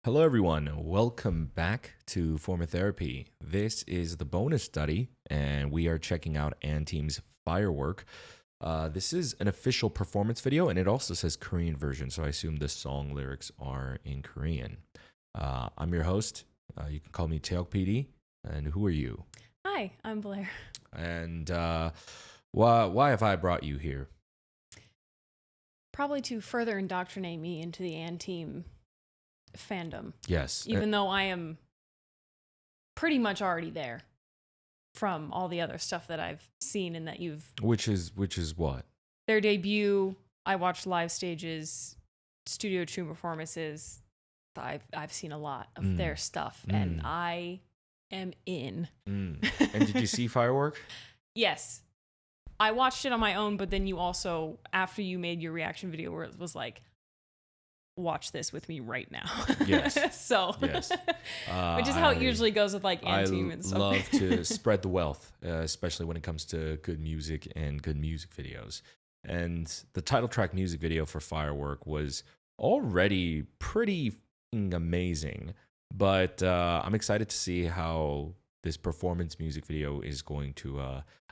Hello, everyone. Welcome back to Former Therapy. This is the bonus study, and we are checking out Anteam's Firework. This is an official performance video, and it also says Korean version, so I assume the song lyrics are in Korean. I'm your host. You can call me Taeyok PD. And who are you? Hi, I'm Blair. And why have I brought you here? Probably to further indoctrinate me into the Anteam fandom. Yes. Even though I am pretty much already there from all the other stuff that I've seen and that you've... Which is what? Their debut, I watched live stages, Studio True performances. I've seen a lot of their stuff, and I am in. And did you see Firework? Yes. I watched it on my own, but then you also, after you made your reaction video where it was like, watch this with me right now. Yes. So, yes. Which is how it usually goes with like Anteam and stuff. I love to spread the wealth, especially when it comes to good music and good music videos. And the title track music video for Firework was already pretty amazing, but I'm excited to see how this performance music video is going to,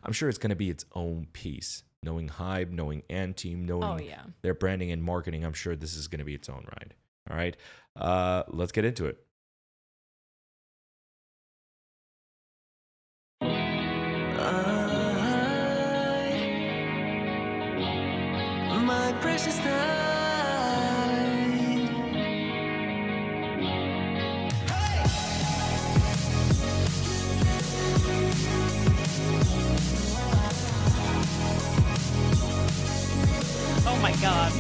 I'm sure it's going to be its own piece. Knowing Hybe, knowing Anteam, knowing their branding and marketing, I'm sure this is going to be its own ride. All right, let's get into it. My precious night. Oh my god.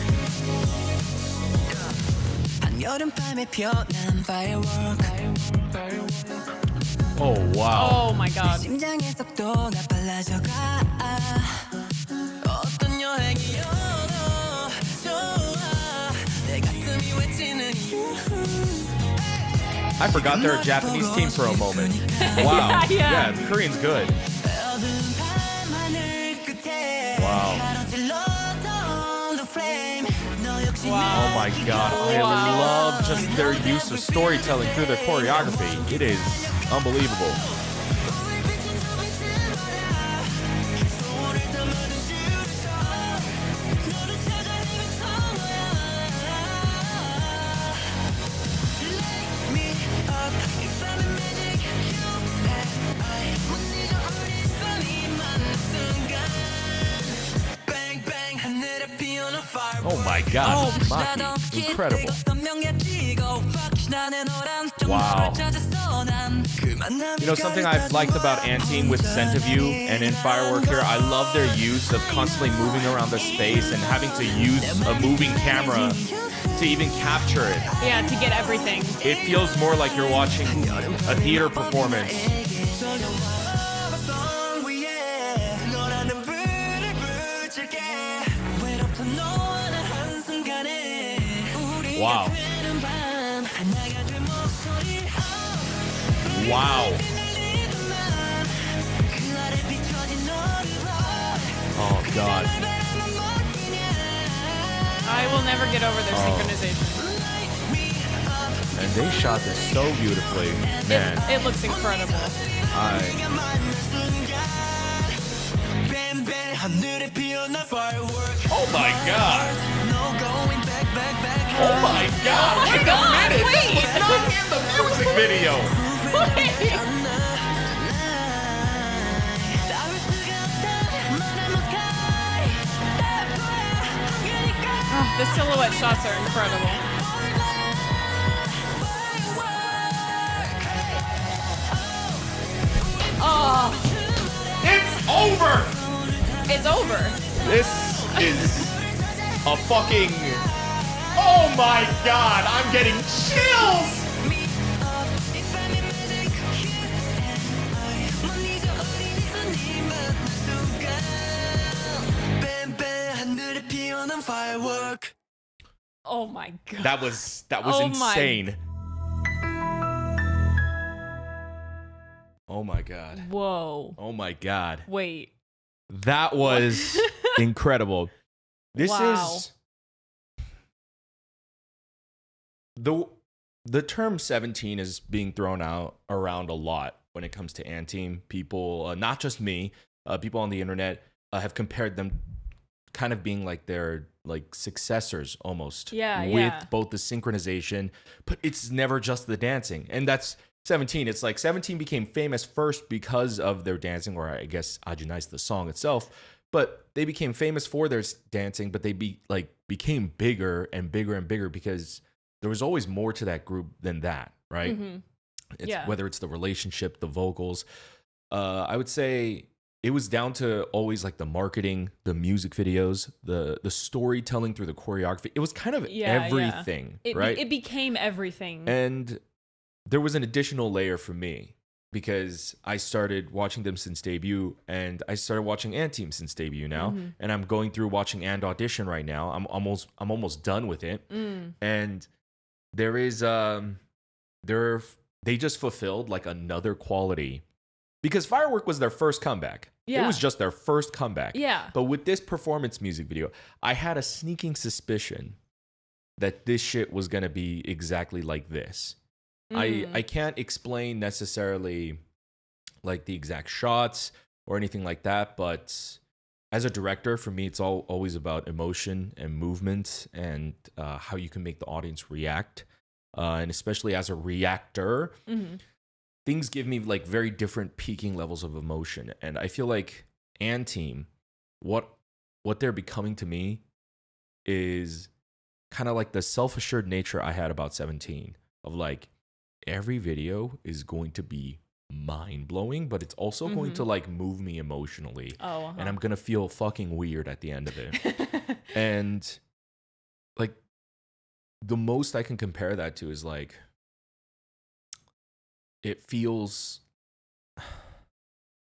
한여름밤에 피어난 firework. Oh wow. Oh my god. 심장의 속도가 빨라져가. 어떤 여행이어도 좋아. 내 가슴이 외치는 이유. I forgot they're a Japanese team for a moment. Wow. Yeah. The Korean's good. 어두운 밤하늘 끝에 Wow. 가로질렀던 the flame. 너 역시 Oh my god. I love just their use of storytelling through their choreography. It is unbelievable. Oh my god, Maki, incredible. Wow. You know, something I've liked about Anteam with Scent of You and in Firework here, I love their use of constantly moving around the space and having to use a moving camera to even capture it. Yeah, to get everything. It feels more like you're watching a theater performance. Wow. Wow. Oh, God. I will never get over their synchronization. And they shot this so beautifully. Man. It looks incredible. Oh, my God. Oh my god! Wait a minute! Wait. This was not in the music video! Oh, the silhouette shots are incredible. Oh, It's over! it's over. This is a fucking... Oh my god! I'm getting chills! Oh my god. That was Oh my- insane. Oh my god. Whoa. Oh my god. Wait. That was incredible. This Wow. is the the term 17 is being thrown out around a lot when it comes to Anteam. People, not just me, people on the internet have compared them kind of being like their like successors almost with both the synchronization, but it's never just the dancing. And that's 17. It's like 17 became famous first because of their dancing, or I guess Ajinai's the song itself, but they became famous for their dancing, but they became bigger and bigger and bigger because there was always more to that group than that, right? Whether it's the relationship, the vocals. I would say it was down to always like the marketing, the music videos, the storytelling through the choreography. It was kind of everything, right? It became everything. And there was an additional layer for me because I started watching them since debut, and I started watching Anteam since debut now, and I'm going through watching And Audition right now. I'm almost done with it, and there is they just fulfilled like another quality because Firework was their first comeback. It was just their first comeback. Yeah. But with this performance music video, I had a sneaking suspicion that this shit was gonna be exactly like this. I can't explain necessarily like the exact shots or anything like that, but as a director, for me, it's always about emotion and movement and how you can make the audience react. And especially as a reactor, things give me like very different peaking levels of emotion. And I feel like Anteam, what they're becoming to me is kind of like the self-assured nature I had about 17 of like, every video is going to be mind-blowing, but it's also going to like move me emotionally. And I'm going to feel fucking weird at the end of it. And like the most I can compare that to is like, it feels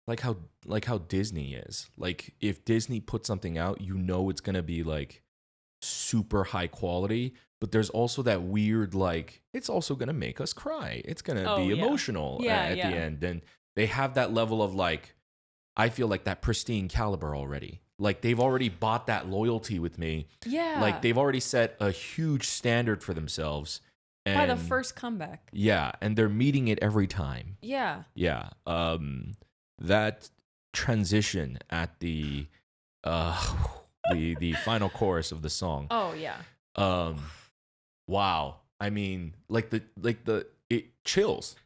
like how Disney is. Like if Disney puts something out, you know it's going to be like super high quality, but there's also that weird like it's also going to make us cry. It's going to be emotional at the end. And they have that level of like, I feel like that pristine caliber already. Like they've already bought that loyalty with me. Yeah. Like they've already set a huge standard for themselves. And, by the first comeback. Yeah, and they're meeting it every time. Yeah. Yeah. That transition at the final chorus of the song. Oh yeah. Wow. I mean, it chills.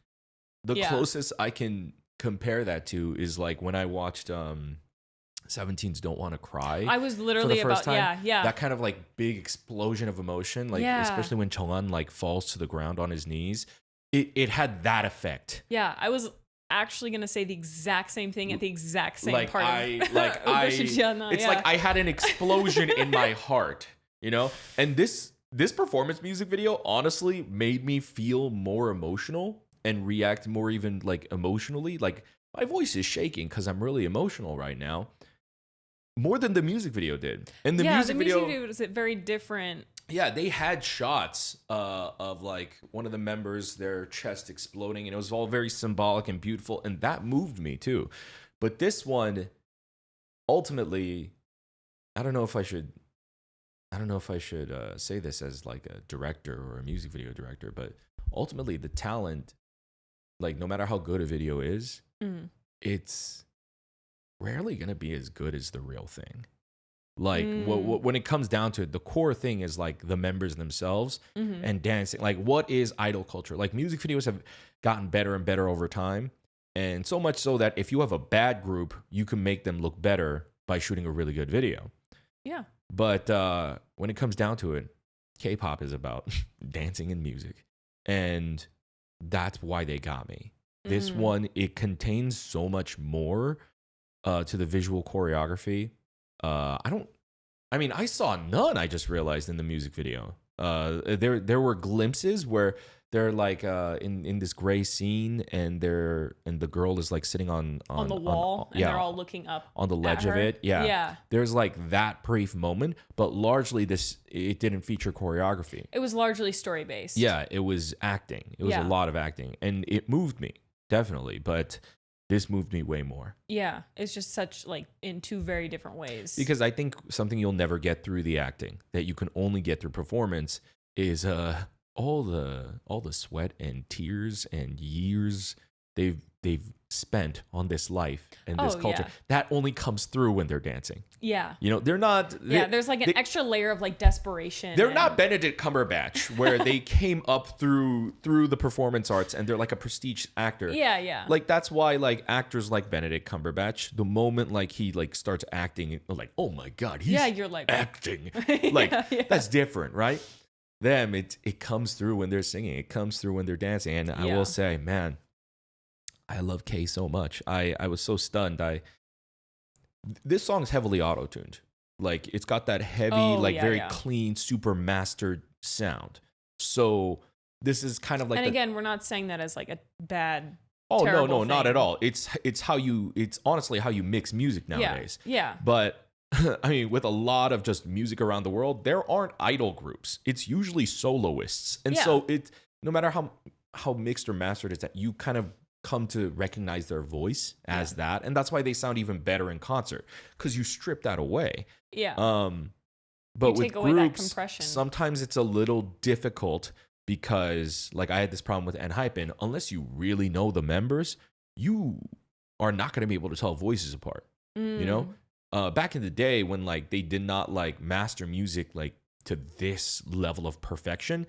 The closest I can compare that to is like when I watched 17's Don't Want to Cry. I was literally for the first time. yeah. That kind of like big explosion of emotion, like especially when Chong'an like falls to the ground on his knees. It had that effect. Yeah, I was actually gonna say the exact same thing at the exact same like part. It's like I had an explosion in my heart, you know? And this performance music video honestly made me feel more emotional and react more even like emotionally. Like my voice is shaking because I'm really emotional right now. More than the music video did. And the music video was very different. Yeah, they had shots of like one of the members, their chest exploding, and it was all very symbolic and beautiful, and that moved me too. But this one, ultimately, I don't know if I should say this as like a director or a music video director, but ultimately the talent, like no matter how good a video is, it's rarely gonna be as good as the real thing. Like when it comes down to it, the core thing is like the members themselves and dancing. Like what is idol culture? Like music videos have gotten better and better over time. And so much so that if you have a bad group, you can make them look better by shooting a really good video. Yeah. But when it comes down to it, K-pop is about dancing and music. And that's why they got me. This one, it contains so much more to the visual choreography. I saw none, I just realized, in the music video. There were glimpses where they're like in this gray scene and the girl is like sitting on the wall and they're all looking up on the ledge of it. Yeah. There's like that brief moment, but largely it didn't feature choreography. It was largely story based. Yeah, it was acting. It was a lot of acting, and it moved me, definitely, but this moved me way more. Yeah, it's just such like in two very different ways. Because I think something you'll never get through the acting that you can only get through performance is all the sweat and tears and years they've spent on this life and this Oh, culture yeah. that only comes through when they're dancing. Yeah. You know, they're not. Yeah, there's like an extra layer of like desperation. They're not Benedict Cumberbatch, where they came up through the performance arts and they're like a prestige actor. Yeah, yeah. Like that's why like actors like Benedict Cumberbatch, the moment like he like starts acting, like oh my god, he's you're like acting. Like yeah. that's different, right? Them, it comes through when they're singing. It comes through when they're dancing. And I will say, man, I love Kay so much. I was so stunned. This song's heavily auto-tuned. Like it's got that heavy, very clean, super mastered sound. So this is kind of like. And again, we're not saying that as like a bad. Oh no, thing. not at all. It's honestly how you mix music nowadays. Yeah. But I mean, with a lot of just music around the world, there aren't idol groups. It's usually soloists, and so it no matter how mixed or mastered it's that you kind of come to recognize their voice as that, and that's why they sound even better in concert because you strip that away. Yeah. But you with take away groups, that compression. sometimes it's a little difficult because, like, I had this problem with Enhypen. Unless you really know the members, you are not going to be able to tell voices apart. You know, back in the day when like they did not like master music like to this level of perfection.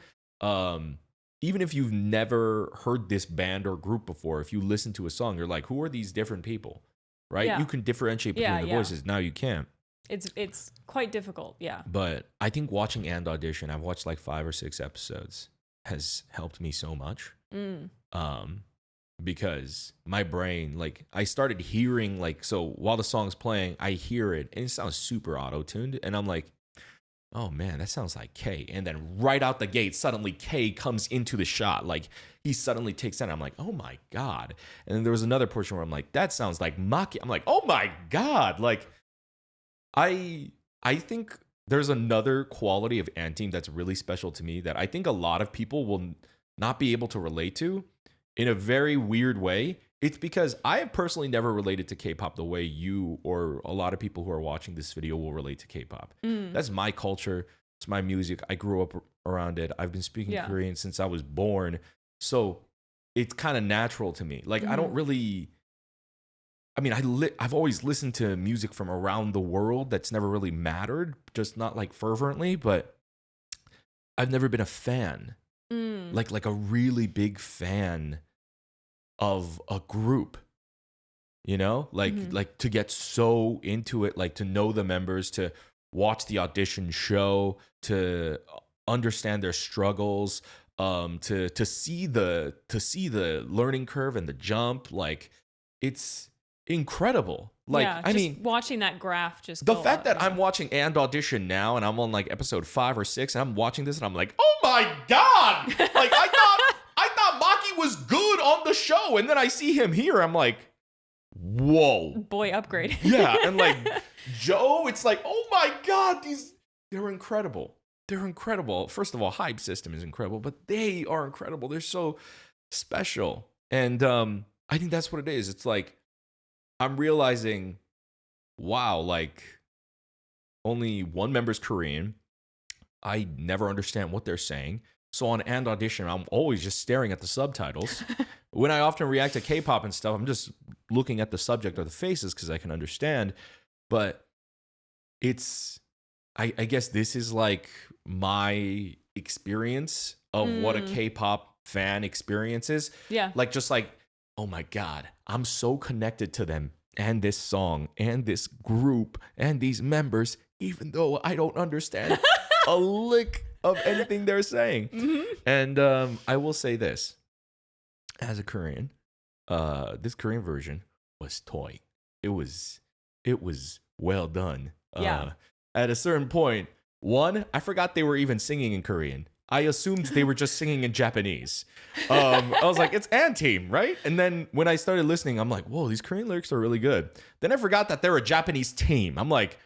Even if you've never heard this band or group before, if you listen to a song, you're like, who are these different people? Right? Yeah. You can differentiate between the voices. Now you can't. It's quite difficult, yeah. But I think watching and audition, I've watched like 5 or 6 episodes, has helped me so much. Because my brain, like, I started hearing, like, so while the song's playing, I hear it, and it sounds super auto-tuned, and I'm like, oh man, that sounds like Kay. And then right out the gate, suddenly Kay comes into the shot. Like he suddenly takes that. I'm like, oh my God. And then there was another portion where I'm like, that sounds like Maki. I'm like, oh my God. Like I think there's another quality of Anteam that's really special to me that I think a lot of people will not be able to relate to in a very weird way. It's because I have personally never related to K-pop the way you or a lot of people who are watching this video will relate to K-pop. That's my culture. It's my music. I grew up around it. I've been speaking Korean since I was born. So it's kind of natural to me. Like I don't really, I mean, I've always listened to music from around the world that's never really mattered, just not like fervently, but I've never been a fan. Like a really big fan of a group, you know, like to get so into it, like to know the members, to watch the audition show, to understand their struggles, to see the learning curve and the jump. Like it's incredible. Like I mean, watching that graph just the go fact up, that I'm watching and audition now, and I'm on like episode 5 or 6, and I'm watching this, and I'm like, oh my God! Like I thought Maki was good on the show, and then I see him here, I'm like, whoa, boy, upgrade. Yeah, and like Joe, it's like, oh my God, they're incredible. They're incredible. First of all, Hype System is incredible, but they are incredible. They're so special, and I think that's what it is. It's like I'm realizing, wow, like only one member's Korean. I never understand what they're saying. So on and audition, I'm always just staring at the subtitles. When I often react to K-pop and stuff, I'm just looking at the subject or the faces because I can understand. But I guess this is like my experience of what a K-pop fan experiences. Yeah. Like just like, oh my God, I'm so connected to them and this song and this group and these members, even though I don't understand a lick of anything they're saying. And I will say this, as a Korean, this Korean version was toy. It was well done. At a certain point, I forgot they were even singing in Korean. I assumed they were just singing in Japanese. I was like, it's Anteam, right? And then when I started listening, I'm like, whoa, these Korean lyrics are really good. Then I forgot that they're a Japanese team. I'm like,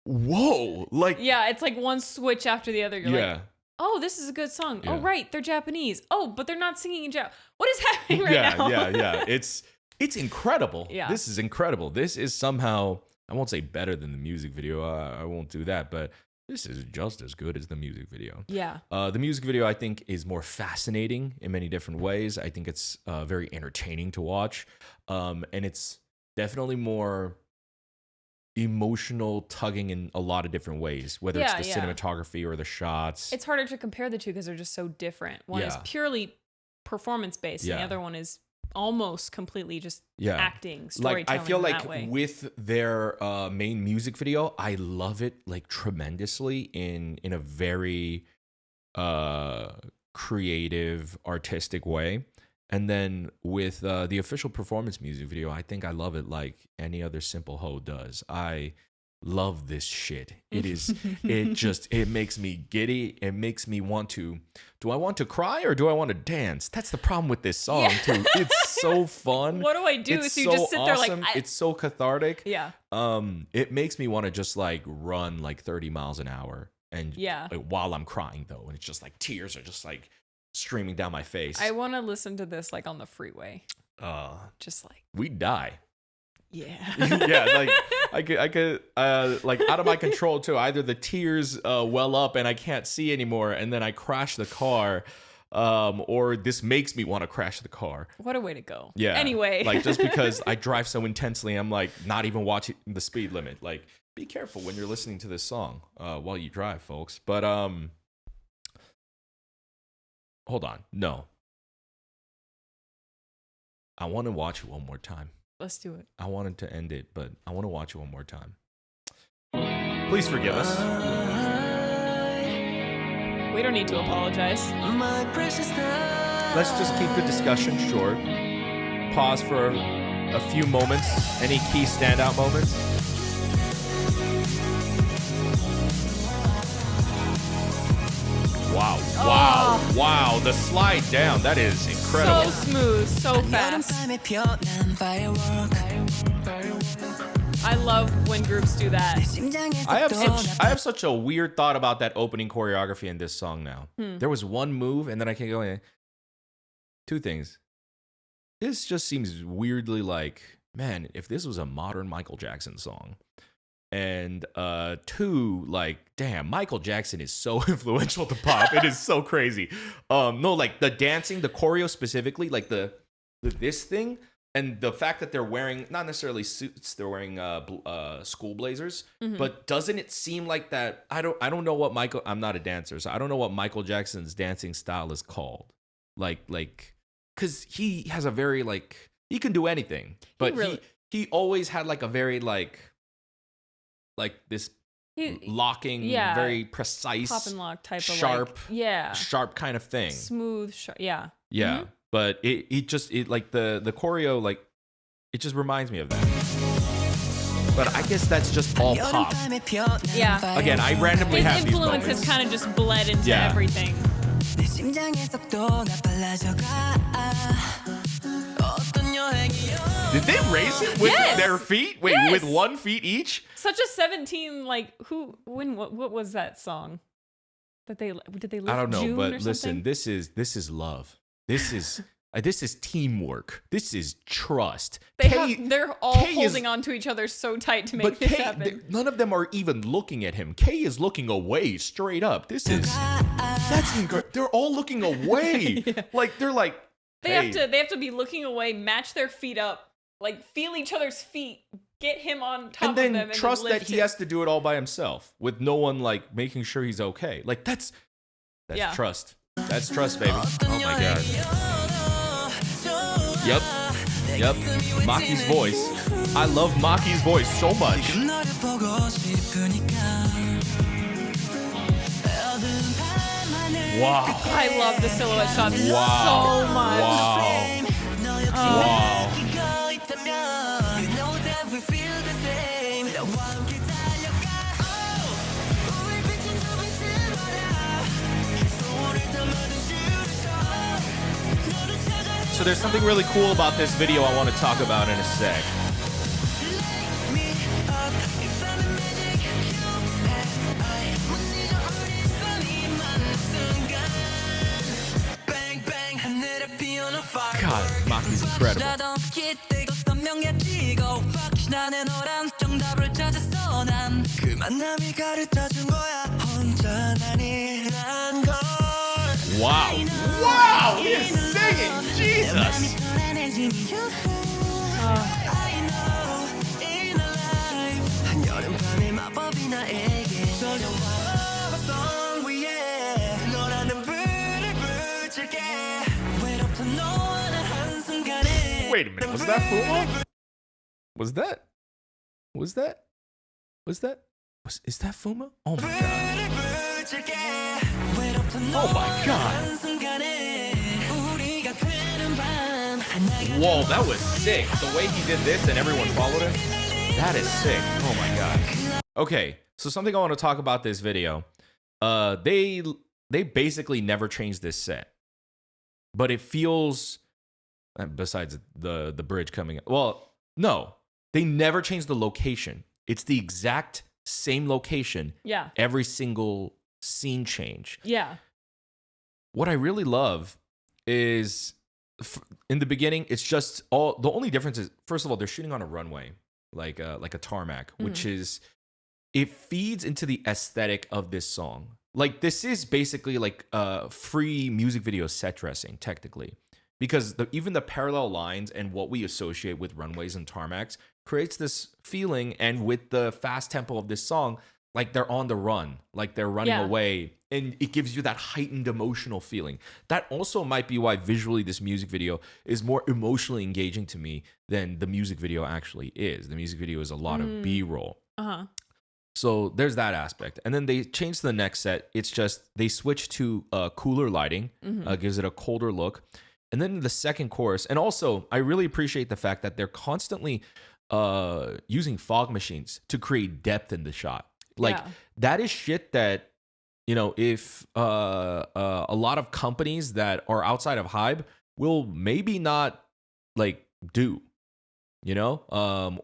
whoa. Like, yeah, it's like one switch after the other. You're like, oh, this is a good song. Yeah. Oh, right, they're Japanese. Oh, but they're not singing in Japanese. What is happening right now? Yeah. It's incredible. Yeah. This is incredible. This is somehow, I won't say better than the music video. I won't do that, but this is just as good as the music video. Yeah. The music video, I think, is more fascinating in many different ways. I think it's very entertaining to watch. And it's definitely more emotional, tugging in a lot of different ways, whether it's the cinematography or the shots. It's harder to compare the two because they're just so different. One is purely performance based, and the other one is almost completely just acting, storytelling. Like I feel like that way. with their main music video, I love it like tremendously in a very creative, artistic way. And then with the official performance music video, I think I love it like any other Simple Ho does. I love this shit. It makes me giddy. It makes me want to, do I want to cry or do I want to dance? That's the problem with this song too. It's so fun. What do I do? It's so you just sit awesome. there like, it's so cathartic. Yeah. It makes me want to just like run like 30 miles an hour. And like, while I'm crying though, and it's just like tears are just like streaming down my face. I want to listen to this like on the freeway. Just like we'd die. Yeah. Yeah, like I could like out of my control too. Either the tears well up and I can't see anymore and then I crash the car, or this makes me want to crash the car. What a way to go. Yeah. Anyway. Like just because I drive so intensely, I'm like not even watching the speed limit. Like be careful when you're listening to this song while you drive, folks. But hold on. No. I want to watch it one more time. Let's do it. I wanted to end it, but I want to watch it one more time. Please forgive us. We don't need to apologize. Let's just keep the discussion short. Pause for a few moments. Any key standout moments? Wow. Wow. Wow. The slide down. That is incredible. So smooth. So fast. I love when groups do that. I have such a weird thought about that opening choreography in this song now. There was one move, and then I can go in. Two things. This just seems weirdly like, man, if this was a modern Michael Jackson song. And two, like, damn, Michael Jackson is so influential to pop. It is so crazy. No, like the dancing, the choreo specifically, like this thing, and the fact that they're wearing not necessarily suits, they're wearing school blazers. But doesn't it seem like that? I don't know what Michael. I'm not a dancer, so I don't know what Michael Jackson's dancing style is called. Like, because he has a very like he can do anything, but he always had like a very like this locking, very precise, pop and lock type sharp, of like, sharp kind of thing. Smooth, yeah. But it just like the choreo, like it just reminds me of that. But I guess that's just all pop. Yeah. Again, I randomly His have these influence moments. has kind of just bled into everything. Did they raise it with their feet? Wait, with 1 feet each? Such a 17, like what was that song? That did they lift I don't know, June but or listen, something? this is love. This is teamwork. This is trust. They're all holding on to each other so tight to make this happen. None of them are even looking at him. Kay is looking away straight up. That's incredible. They're all looking away. Like they're like they have to be looking away, match their feet up, like feel each other's feet, get him on top and then of them, and trust then that lift he him. has to do it all by himself with no one like making sure he's okay. Like that's trust. That's trust, baby. Oh my god. Yep. Maki's voice. I love Maki's voice so much. Wow. I love the silhouette shots so much. Wow. So there's something really cool about this video I want to talk about in a sec. God, Maki's incredible. Wow. Wow, he is singing. Jesus. Wait a minute. Was that Fuma? Was that? Was that? Was that? Is that Fuma? Oh my god. Oh my god. Whoa, that was sick. The way he did this and everyone followed him. That is sick. Oh my god. Okay, so something I want to talk about this video. They basically never changed this set. But it feels, besides the bridge coming up. Well, no. They never changed the location. It's the exact same location. Yeah. Every single scene change. Yeah. What I really love is in the beginning, it's just all the only difference is, first of all, they're shooting on a runway, like a tarmac, which is, it feeds into the aesthetic of this song. Like, this is basically like free music video set dressing, technically. Because even the parallel lines and what we associate with runways and tarmacs creates this feeling, and with the fast tempo of this song, like they're on the run, like they're running away, and it gives you that heightened emotional feeling. That also might be why visually this music video is more emotionally engaging to me than the music video actually is. The music video is a lot of B-roll. Uh-huh. So there's that aspect. And then they change to the next set. It's just they switch to cooler lighting, gives it a colder look. And then the second chorus, and also I really appreciate the fact that they're constantly using fog machines to create depth in the shot. Like, that is shit that, you know, if a lot of companies that are outside of Hybe will maybe not like do, you know,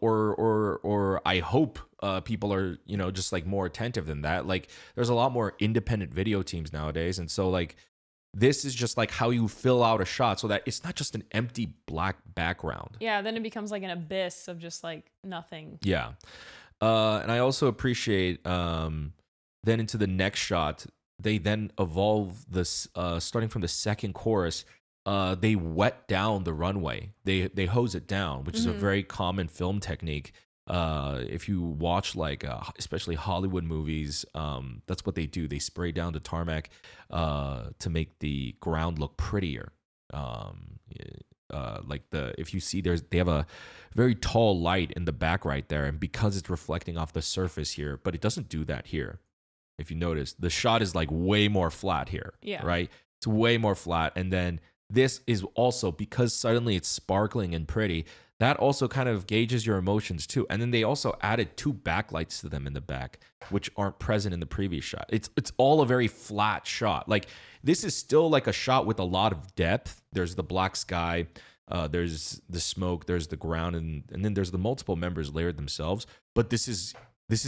or I hope people are, you know, just like more attentive than that. Like, there's a lot more independent video teams nowadays, and so like, this is just like how you fill out a shot so that it's not just an empty black background. Yeah, then it becomes like an abyss of just like nothing. Yeah. And I also appreciate then into the next shot, they then evolve this, starting from the second chorus, they wet down the runway. They hose it down, which is a very common film technique. If you watch like especially Hollywood movies, that's what they do. They spray down the tarmac to make the ground look prettier. Like if you see they have a very tall light in the back right there, and because it's reflecting off the surface here, but it doesn't do that here. If you notice, the shot is like way more flat here. Yeah. Right? It's way more flat, and then this is also, because suddenly it's sparkling and pretty, that also kind of gauges your emotions too. And then they also added 2 backlights to them in the back, which aren't present in the previous shot. It's all a very flat shot. Like, this is still like a shot with a lot of depth. There's the black sky, there's the smoke, there's the ground, and then there's the multiple members layered themselves. But this is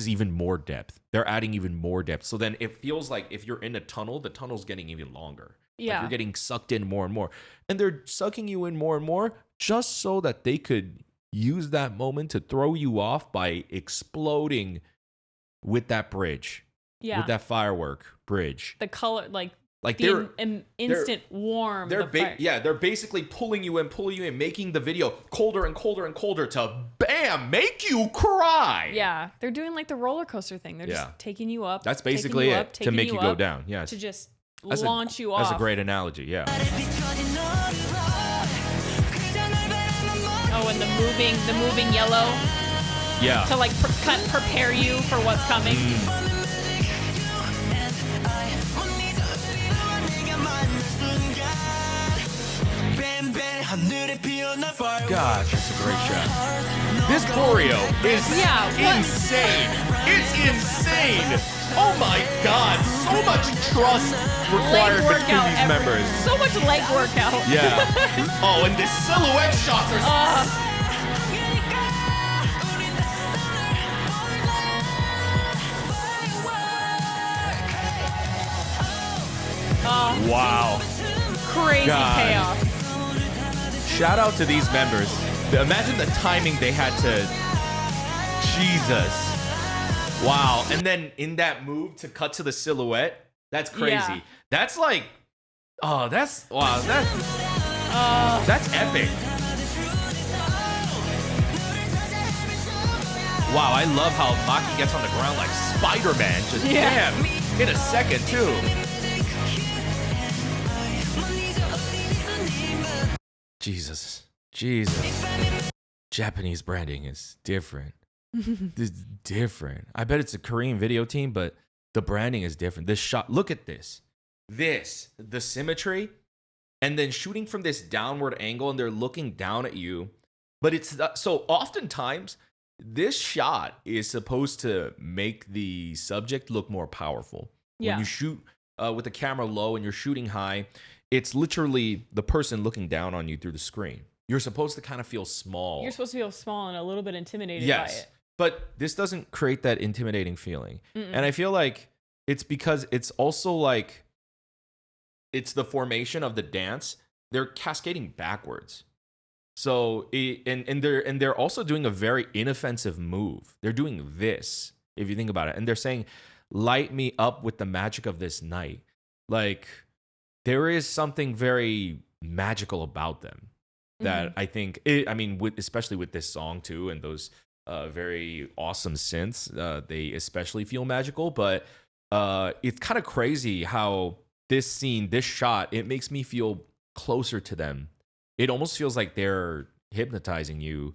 even more depth. They're adding even more depth. So then it feels like if you're in a tunnel, the tunnel's getting even longer. Yeah. Like, you're getting sucked in more and more. And they're sucking you in more and more just so that they could use that moment to throw you off by exploding with that bridge. Yeah. With that firework bridge. The color, like the instant warm. They're basically pulling you in, making the video colder and colder and colder to bam, make you cry. Yeah, they're doing like the roller coaster thing. They're just taking you up. That's basically it, to make you go down. Yeah, to just launch you off. That's a great analogy. Yeah. Oh, and the moving yellow. Yeah. To like prepare you for what's coming. God, that's a great shot. This choreo is insane. It's insane. Oh my God, so much trust required between these members. So much leg workout. Yeah. Oh, and the silhouette shots are. Wow. Crazy payoff. Shout out to these members. Imagine the timing they had to. Jesus. Wow. And then in that move to cut to the silhouette, that's crazy. Yeah. That's like Oh, wow. That's epic. Wow, I love how Maki gets on the ground like Spider-Man. Just damn, in a second too. Jesus. Japanese branding is different. It's different. I bet it's a Korean video team, but the branding is different. This shot, look at this. The symmetry, and then shooting from this downward angle, and they're looking down at you. But it's so oftentimes this shot is supposed to make the subject look more powerful. Yeah. When you shoot with the camera low and you're shooting high, it's literally the person looking down on you through the screen. You're supposed to kind of feel small. You're supposed to feel small and a little bit intimidated by it. But this doesn't create that intimidating feeling. And I feel like it's because it's also like it's the formation of the dance. They're cascading backwards. So they're also doing a very inoffensive move. They're doing this, if you think about it. And they're saying, light me up with the magic of this night. Like, there is something very magical about them that I think, especially with this song too, and those very awesome synths, they especially feel magical. But it's kind of crazy how this shot, it makes me feel closer to them. It almost feels like they're hypnotizing you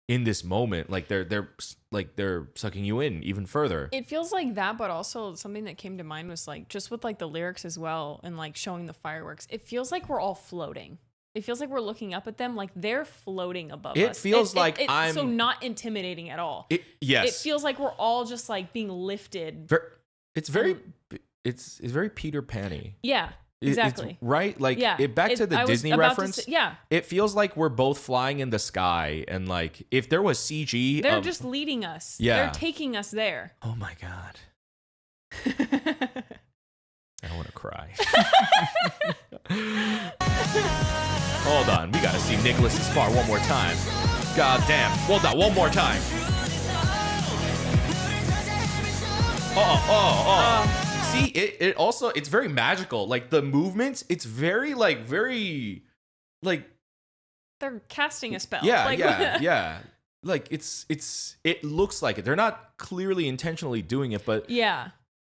in this moment, like they're sucking you in even further. It feels like that, but also something that came to mind was like just with like the lyrics as well, and like showing the fireworks. It feels like we're all floating. It feels like we're looking up at them, like they're floating above us. It feels like I'm so not intimidating at all. Yes, it feels like we're all just like being lifted. It's very Peter Pan-y. Yeah. Exactly. It's, right? Like, back to the Disney reference. It feels like we're both flying in the sky, and like if there was CG, they're just leading us. Yeah, they're taking us there. Oh my god. I want to cry. Hold on, we gotta see Nicholas's part one more time. God damn! Hold on, one more time. See, it also, it's very magical. Like the movements, it's very they're casting a spell. Yeah, like, yeah. Like it looks like it. They're not clearly intentionally doing it, but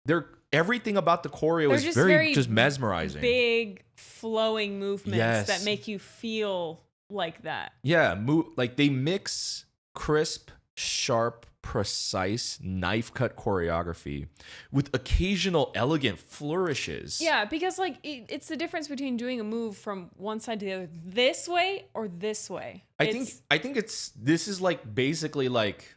they're everything about the choreo is very just mesmerizing. Big flowing movements that make you feel like that. Yeah, like they mix crisp, sharp, precise knife cut choreography with occasional elegant flourishes. Yeah, because like it's the difference between doing a move from one side to the other, this way or this way. I think this is like basically like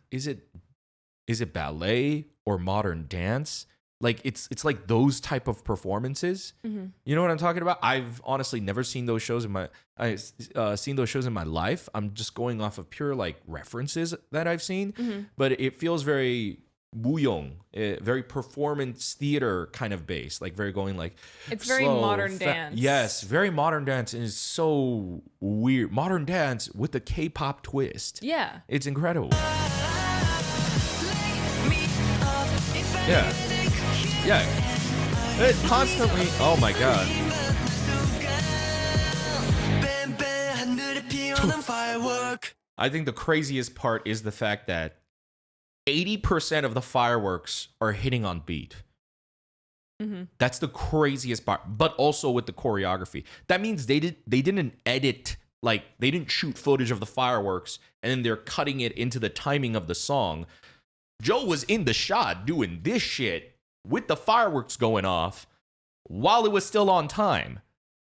is it ballet or modern dance? Like it's like those type of performances. You know what I'm talking about? I've honestly never seen those shows in my life. I'm just going off of pure like references that I've seen, but it feels very wuyong, very performance theater kind of based, like very going like it's very slow, modern dance. Yes, very modern dance, and it's so weird. Modern dance with a K-pop twist. Yeah, it's incredible. Yeah. Yeah, it constantly. Oh my god! I think the craziest part is the fact that 80% of the fireworks are hitting on beat. That's the craziest part. But also with the choreography, that means they didn't edit, like they didn't shoot footage of the fireworks and then they're cutting it into the timing of the song. Joe was in the shot doing this shit with the fireworks going off while it was still on time.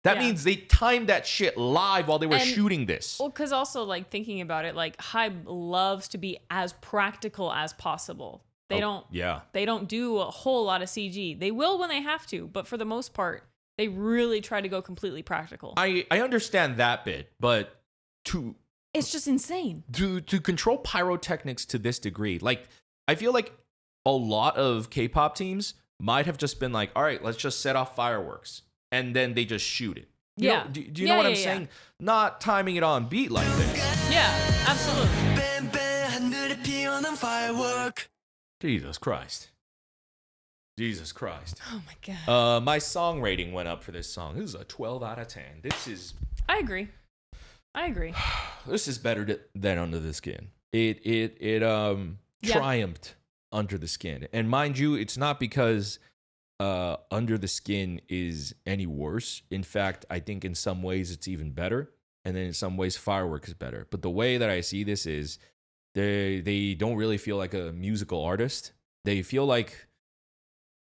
That means they timed that shit live while they were shooting this. Well, because also like thinking about it, like Hybe loves to be as practical as possible. They don't do a whole lot of CG. They will when they have to, but for the most part, they really try to go completely practical. I understand that bit, but it's just insane. To control pyrotechnics to this degree, like I feel like a lot of K-pop teams might have just been like, all right, let's just set off fireworks. And then they just shoot it. Do you know what I'm saying? Not timing it on beat like this. Yeah, absolutely. Jesus Christ. Jesus Christ. Oh my god. My song rating went up for this song. This is a 12 out of 10. This is. I agree. This is better than Under the Skin. It triumphed Under the Skin, and mind you, it's not because Under the Skin is any worse. In fact, I think in some ways it's even better, and then in some ways Firework is better. But the way that I see this is they don't really feel like a musical artist. They feel like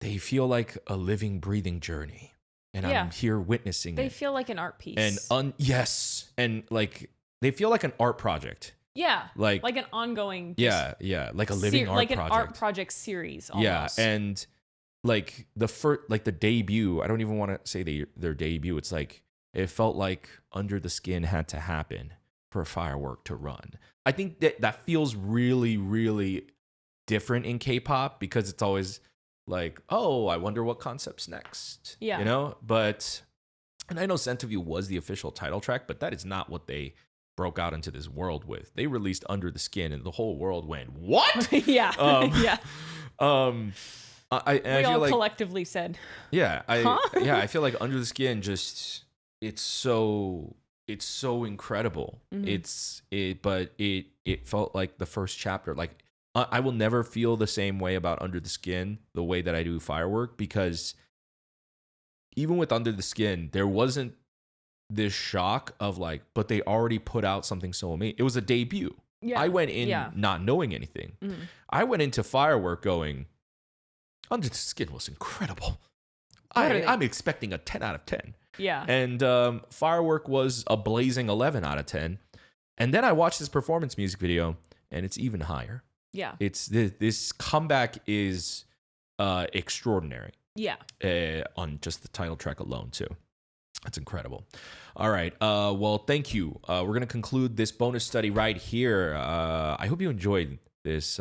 a living, breathing journey. And I'm here witnessing it. They feel like an art piece. And yes. And like they feel like an art project. Yeah. Like an ongoing Yeah. Like a living art project. Like an art project series almost. Yeah. And like the debut, I don't even want to say their debut. It's like it felt like Under the Skin had to happen for Firework to run. I think that feels really, really different in K-pop because it's always like, oh, I wonder what concept's next. Yeah. You know? But, and I know Centiview was the official title track, but that is not what they broke out into this world with. They released Under the Skin and the whole world went, what? Yeah. Yeah. I we feel all like, collectively said, yeah, huh? I feel like Under the Skin just, it's so incredible. Mm-hmm. But it felt like the first chapter, like, I will never feel the same way about Under the Skin the way that I do Firework, because even with Under the Skin, there wasn't this shock of like, but they already put out something so amazing. It was a debut. Yeah. I went in not knowing anything. Mm-hmm. I went into Firework going, Under the Skin was incredible. I'm expecting a 10 out of 10. Yeah. And Firework was a blazing 11 out of 10. And then I watched this performance music video, and it's even higher. Yeah. It's this comeback is extraordinary. Yeah. On just the title track alone too. That's incredible. All right. Well, thank you. We're going to conclude this bonus study right here. I hope you enjoyed this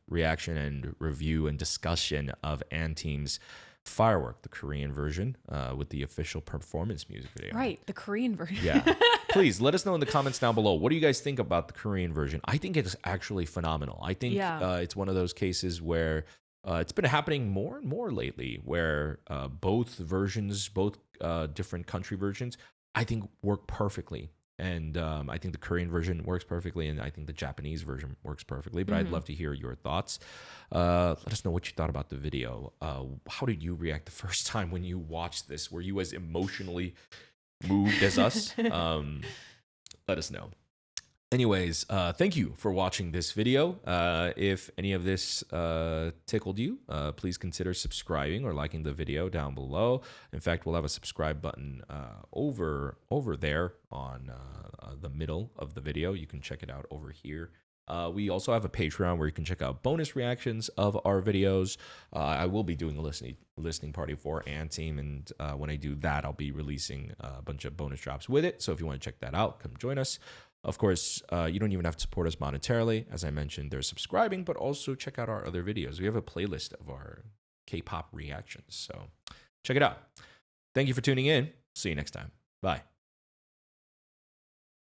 reaction and review and discussion of Anteam's Firework, the Korean version, with the official performance music video. Right, the Korean version. Yeah. Please let us know in the comments down below. What do you guys think about the Korean version? I think it's actually phenomenal. I think it's one of those cases where it's been happening more and more lately, where both versions, both different country versions, I think work perfectly. And I think the Korean version works perfectly, and I think the Japanese version works perfectly. But I'd love to hear your thoughts. Let us know what you thought about the video. How did you react the first time when you watched this? Were you as emotionally moved as us? Let us know. Anyways, thank you for watching this video. If any of this tickled you, please consider subscribing or liking the video down below. In fact, we'll have a subscribe button over there on the middle of the video. You can check it out over here. We also have a Patreon where you can check out bonus reactions of our videos. I will be doing a listening party for Anteam, and when I do that, I'll be releasing a bunch of bonus drops with it. So if you want to check that out, come join us. Of course, you don't even have to support us monetarily. As I mentioned, there's subscribing, but also check out our other videos. We have a playlist of our K-pop reactions, so check it out. Thank you for tuning in. See you next time. Bye.